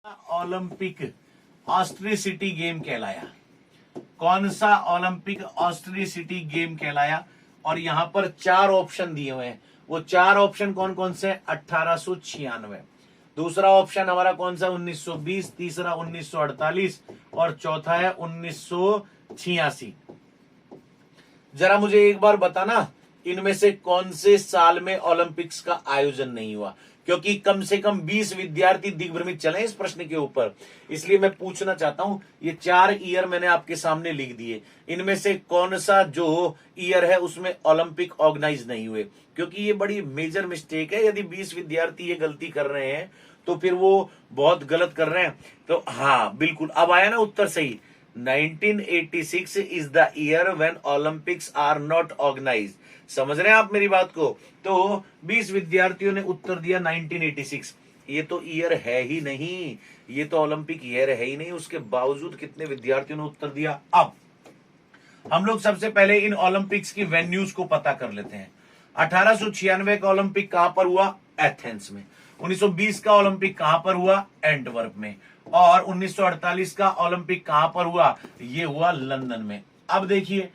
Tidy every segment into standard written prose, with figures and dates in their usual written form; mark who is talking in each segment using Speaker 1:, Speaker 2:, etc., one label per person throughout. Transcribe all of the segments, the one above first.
Speaker 1: Olympic ऑस्ट्रिसिटी game कहलाया? कौन सा ओलंपिक ऑस्ट्रिसिटी गेम कहलाया? और यहां पर चार ऑप्शन दिए हुए हैं। वो चार ऑप्शन कौन कौन से? 1896, दूसरा ऑप्शन हमारा कौन सा? 1920, तीसरा 1948 और चौथा है 1986। जरा मुझे एक बार बताना, इनमें से कौन से साल में ओलंपिक्स का आयोजन नहीं हुआ? क्योंकि कम से कम 20 विद्यार्थी दिग्भ्रमित चले इस प्रश्न के ऊपर, इसलिए मैं पूछना चाहता हूं। ये चार ईयर मैंने आपके सामने लिख दिए, इनमें से कौन सा जो ईयर है उसमें ओलंपिक ऑर्गेनाइज नहीं हुए? क्योंकि ये बड़ी मेजर मिस्टेक है। यदि 20 विद्यार्थी ये गलती कर रहे हैं तो फिर वो बहुत गलत कर रहे हैं। तो हाँ बिल्कुल, अब आया ना उत्तर सही। 1986 is the year when Olympics are not organized. समझ रहे हैं आप मेरी बात को? तो 20 विद्यार्थियों ने उत्तर दिया 1986। ये तो ईयर है ही नहीं, ये तो ओलंपिक ईयर है ही नहीं, उसके बावजूद कितने विद्यार्थियों ने उत्तर दिया। अब हम लोग सबसे पहले इन ओलंपिक्स की वेन्यूज को पता कर लेते हैं। 1896 का ओलंपिक कहां पर हुआ? एथेंस में। 1920 का ओलंपिक कहां पर हुआ? एंटवर्प में। और 1948 का ओलंपिक कहां पर हुआ? ये हुआ लंदन में। अब देखिए,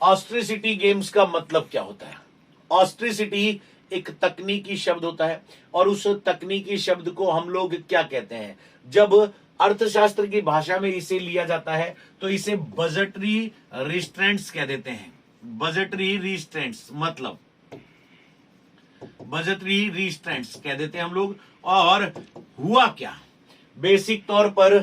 Speaker 1: ऑस्ट्रिसिटी गेम्स का मतलब क्या होता है? ऑस्ट्रिसिटी एक तकनीकी शब्द होता है, और उस तकनीकी शब्द को हम लोग क्या कहते हैं? जब अर्थशास्त्र की भाषा में इसे लिया जाता है तो इसे बजटरी रिस्ट्रेंट्स कह देते हैं। बजटरी रिस्ट्रेंट्स मतलब बजटरी रिस्ट्रेंट्स कह देते हैं हम लोग। और हुआ क्या? बेसिक तौर पर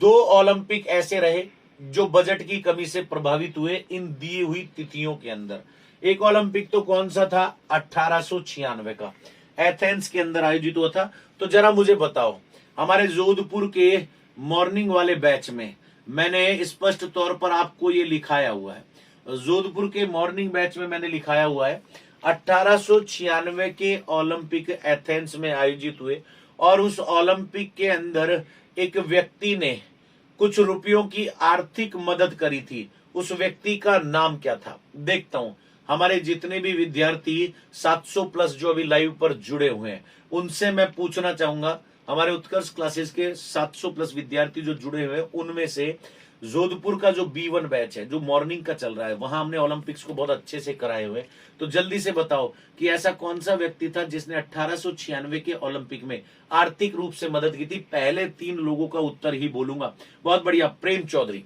Speaker 1: दो ओलंपिक ऐसे रहे जो बजट की कमी से प्रभावित हुए इन दी हुई तिथियों के अंदर। एक ओलंपिक तो कौन सा था? 1896 का, एथेंस के अंदर आयोजित हुआ था। तो जरा मुझे बताओ, हमारे जोधपुर के मॉर्निंग वाले बैच में मैंने स्पष्ट तौर पर आपको ये लिखाया हुआ है। जोधपुर के मॉर्निंग बैच में मैंने लिखाया हुआ है 1896 के ओलंपिक एथेंस में आयोजित हुए, और उस ओलंपिक के अंदर एक व्यक्ति ने कुछ रुपयों की आर्थिक मदद करी थी। उस व्यक्ति का नाम क्या था? देखता हूं हमारे जितने भी विद्यार्थी 700 प्लस जो अभी लाइव पर जुड़े हुए हैं उनसे मैं पूछना चाहूंगा, हमारे उत्कर्ष क्लासेस के 700 प्लस विद्यार्थी जो जुड़े हुए हैं उनमें से जोधपुर का जो B1 बैच है जो मॉर्निंग का चल रहा है, वहां हमने ओलंपिक्स को बहुत अच्छे से कराए हुए। तो जल्दी से बताओ कि ऐसा कौन सा व्यक्ति था जिसने 1896 के ओलंपिक में आर्थिक रूप से मदद की थी? पहले 3 लोगों का उत्तर ही बोलूंगा। बहुत बढ़िया, प्रेम चौधरी,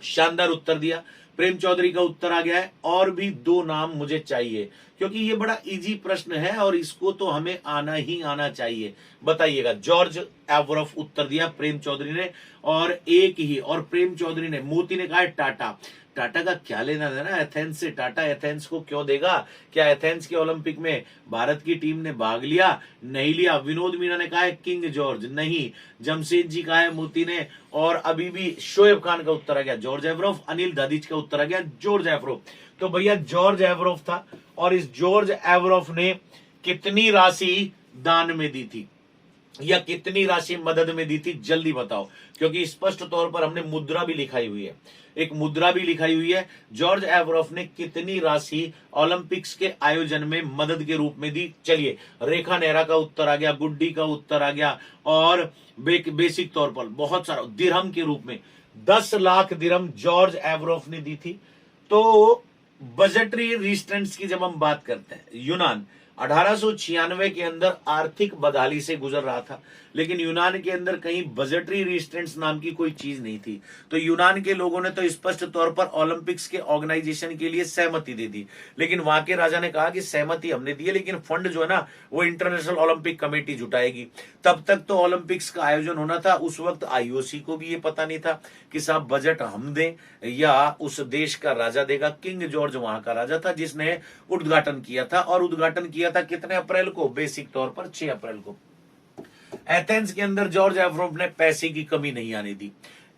Speaker 1: शानदार उत्तर दिया। प्रेम चौधरी का उत्तर आ गया है। और भी 2 नाम मुझे चाहिए, क्योंकि ये बड़ा इजी प्रश्न है और इसको तो हमें आना ही आना चाहिए। बताइएगा। जॉर्ज एवरोफ उत्तर दिया प्रेम चौधरी ने, और एक ही, और प्रेम चौधरी ने, मोती ने कहा है टाटा। टाटा का क्या लेना देना एथेंस से? टाटा एथेंस को क्यों देगा? क्या एथेंस के ओलंपिक में भारत की टीम ने भाग लिया? नहीं लिया। विनोद मीना ने कहा है किंग जॉर्ज, नहीं। जमशेद जी कहा है मोती ने, और अभी भी शोएब खान का उत्तर आ गया जॉर्ज एवरोफ। अनिल दादिच का उत्तर आ गया जॉर्ज एवरोफ। तो भैया जॉर्ज एवरोफ था, और इस जॉर्ज एवरोफ ने कितनी राशि दान में दी थी या कितनी राशि मदद में दी थी? जल्दी बताओ, क्योंकि स्पष्ट तौर पर हमने मुद्रा भी लिखाई हुई है, एक मुद्रा भी लिखाई हुई है। जॉर्ज एवरोफ ने कितनी राशि ओलंपिक्स के आयोजन में मदद के रूप में दी? चलिए, रेखा नेहरा का उत्तर आ गया, गुड्डी का उत्तर आ गया, और बेसिक तौर पर बहुत सारा दिरहम के रूप में 10 लाख दिरहम जॉर्ज एवरोफ ने दी थी। तो बजटरी रिस्ट्रेंट्स की जब हम बात करते हैं, यूनान 1896 के अंदर आर्थिक बदहाली से गुजर रहा था, लेकिन यूनान के अंदर कहीं बजटरी रिस्ट्रेंट्स नाम की कोई चीज नहीं थी। तो यूनान के लोगों ने तो स्पष्ट तौर पर ओलंपिक्स के ऑर्गेनाइजेशन के लिए सहमति दे दी, लेकिन वहां के राजा ने कहा कि सहमति हमने दी है, लेकिन फंड जो है ना वो इंटरनेशनल ओलंपिक कमेटी जुटाएगी। तब तक तो ओलंपिक्स का आयोजन होना था। उस वक्त IOC को भी ये पता नहीं था कि साहब बजट हम दें या उस देश का राजा देगा। किंग जॉर्ज वहां का राजा था जिसने उद्घाटन किया था, और उद्घाटन किया था कितने अप्रैल को? बेसिक तौर पर 6 अप्रैल को। एथेंस के अंदर जॉर्ज एवरोफ ने पैसे की कमी नहीं आने दी।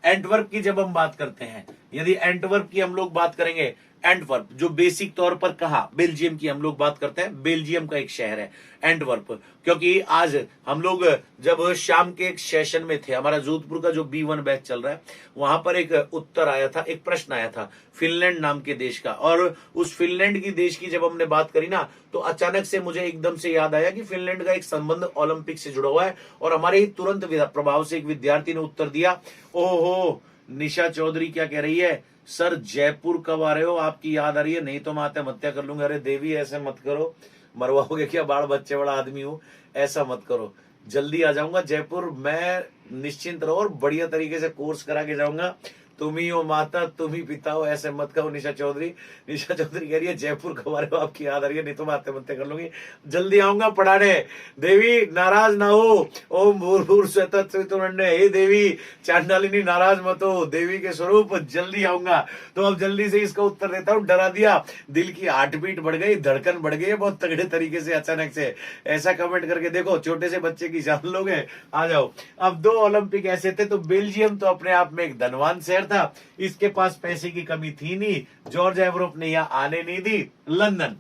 Speaker 1: एंटवर्प की जब हम बात करते हैं, यदि एंटवर्प की हम लोग बात करेंगे एंटवर्प, जो बेसिक तौर पर कहा, बेल्जियम की हम लोग बात करते हैं, बेल्जियम का एक शहर है एंटवर्प। क्योंकि आज हम लोग जब शाम के एक सेशन में थे, हमारा जोधपुर का जो B1 बैच चल रहा है, वहां पर एक उत्तर आया था, एक प्रश्न आया था फिनलैंड नाम के देश का। और उस फिनलैंड की देश की जब हमने बात करी ना, तो अचानक से मुझे एकदम से याद आया कि फिनलैंड का एक संबंध ओलंपिक से जुड़ा हुआ है। और हमारे ही तुरंत प्रभाव से एक विद्यार्थी ने उत्तर दिया, ओहो निशा चौधरी क्या कह रही है, सर जयपुर कब आ रहे हो, आपकी याद आ रही है, नहीं तो मैं आत्महत्या कर लूंगा। अरे देवी ऐसे मत करो, मरवाओगे क्या, बाल बच्चे, बड़ा आदमी हूं, ऐसा मत करो, जल्दी आ जाऊंगा जयपुर, मैं निश्चिंत रहो और बढ़िया तरीके से कोर्स करा के जाऊंगा, तुम ही हो माता तुम ही पिता हो, ऐसे मत कहो निशा चौधरी। निशा चौधरी कह रही है जयपुर कब आ रहे हो, आपकी याद आ रही है, नहीं तो मैं आत्महत्या कर लूंगी, जल्दी आऊंगा पढ़ाने। देवी नाराज ना हो, ओम भूर्भुवः स्वः तत्सवितुर्वरेण्यं, हे देवी चांडालिनी नाराज मत हो, देवी के स्वरूप जल्दी आऊंगा। तो अब जल्दी से इसका उत्तर देता हूं, डरा दिया, दिल की हार्ट बीट बढ़ गई, धड़कन बढ़ गई है बहुत तगड़े तरीके से अचानक से। ऐसा कमेंट करके देखो, छोटे से बच्चे की जान लोगे, आ जाओ। अब 2 ओलंपिक ऐसे थे, तो बेल्जियम तो अपने आप में एक धनवान शहर था, इसके पास पैसे की कमी थी नहीं, जॉर्ज एवरोप ने यहां आने नहीं दी। लंदन,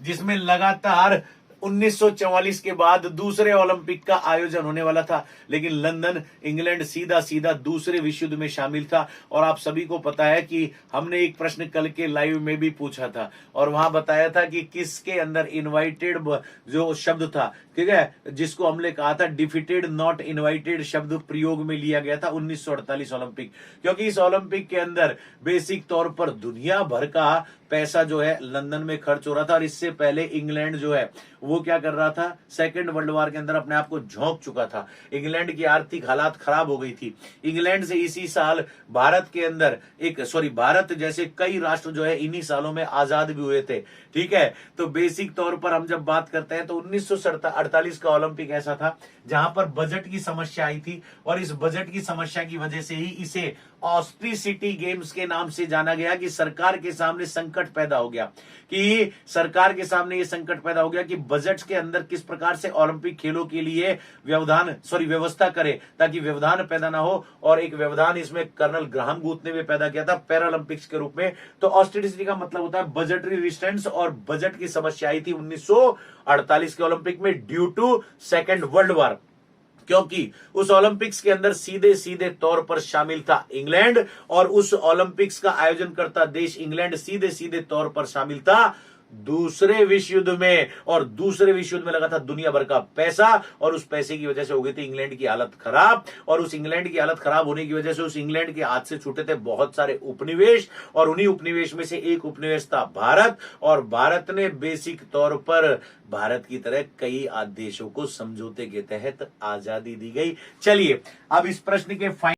Speaker 1: जिसमें लगातार 1944 के बाद दूसरे ओलंपिक का आयोजन होने वाला था, लेकिन लंदन, इंग्लैंड सीधा सीधा दूसरे विश्व युद्ध में शामिल था। और आप सभी को पता है कि हमने एक प्रश्न कल के लाइव में भी पूछा था, और वहां बताया था कि किसके अंदर इनवाइटेड जो शब्द था, ठीक है, जिसको हमने कहा था डिफीटेड नॉट इनवाइटेड शब्द प्रयोग में लिया गया था 1948 ओलंपिक। क्योंकि इस ओलंपिक के अंदर बेसिक तौर पर दुनिया भर का पैसा जो है लंदन में खर्च हो रहा था। और इससे पहले इंग्लैंड जो है वो क्या कर रहा था, सेकेंड वर्ल्ड वॉर के अंदर अपने आप को झोंक चुका था, इंग्लैंड की आर्थिक हालात खराब हो गई थी। इंग्लैंड से इसी साल भारत के अंदर भारत जैसे कई राष्ट्र जो है इन्हीं सालों में आजाद भी हुए थे, ठीक है। तो बेसिक तौर पर हम जब बात करते हैं तो 1948 का ओलंपिक ऐसा था जहां पर बजट की समस्या आई थी, और इस बजट की समस्या की वजह से ही इसे ऑस्ट्रिसिटी गेम्स के नाम से जाना गया, कि सरकार के सामने संकट पैदा हो गया, कि सरकार के सामने ये संकट पैदा हो गया कि बजट के अंदर किस प्रकार से ओलंपिक खेलों के लिए व्यवस्था करे, ताकि व्यवधान पैदा ना हो। और एक व्यवधान इसमें कर्नल ग्राहम बूथ ने भी पैदा किया था पैरालंपिक्स के रूप में। तो ऑस्ट्रिसिटी का मतलब होता है बजटरी रिस्ट्रेंट्स, और बजट की समस्या आई थी 1948 के ओलंपिक में due to second world war. क्योंकि उस ओलंपिक्स के अंदर सीधे सीधे तौर पर शामिल था इंग्लैंड, और उस ओलंपिक्स का आयोजन करता देश इंग्लैंड सीधे सीधे तौर पर शामिल था दूसरे विश्व युद्ध में। और दूसरे विश्व युद्ध में लगा था दुनिया भर का पैसा, और उस पैसे की वजह से हो गई थी इंग्लैंड की हालत खराब। और उस इंग्लैंड की हालत खराब होने की वजह से उस इंग्लैंड के हाथ से छूटे थे बहुत सारे उपनिवेश, और उन्हीं उपनिवेश में से एक उपनिवेश था भारत। और भारत ने बेसिक तौर पर भारत की तरह कई देशों को समझौते के तहत आजादी दी गई। चलिए अब इस प्रश्न के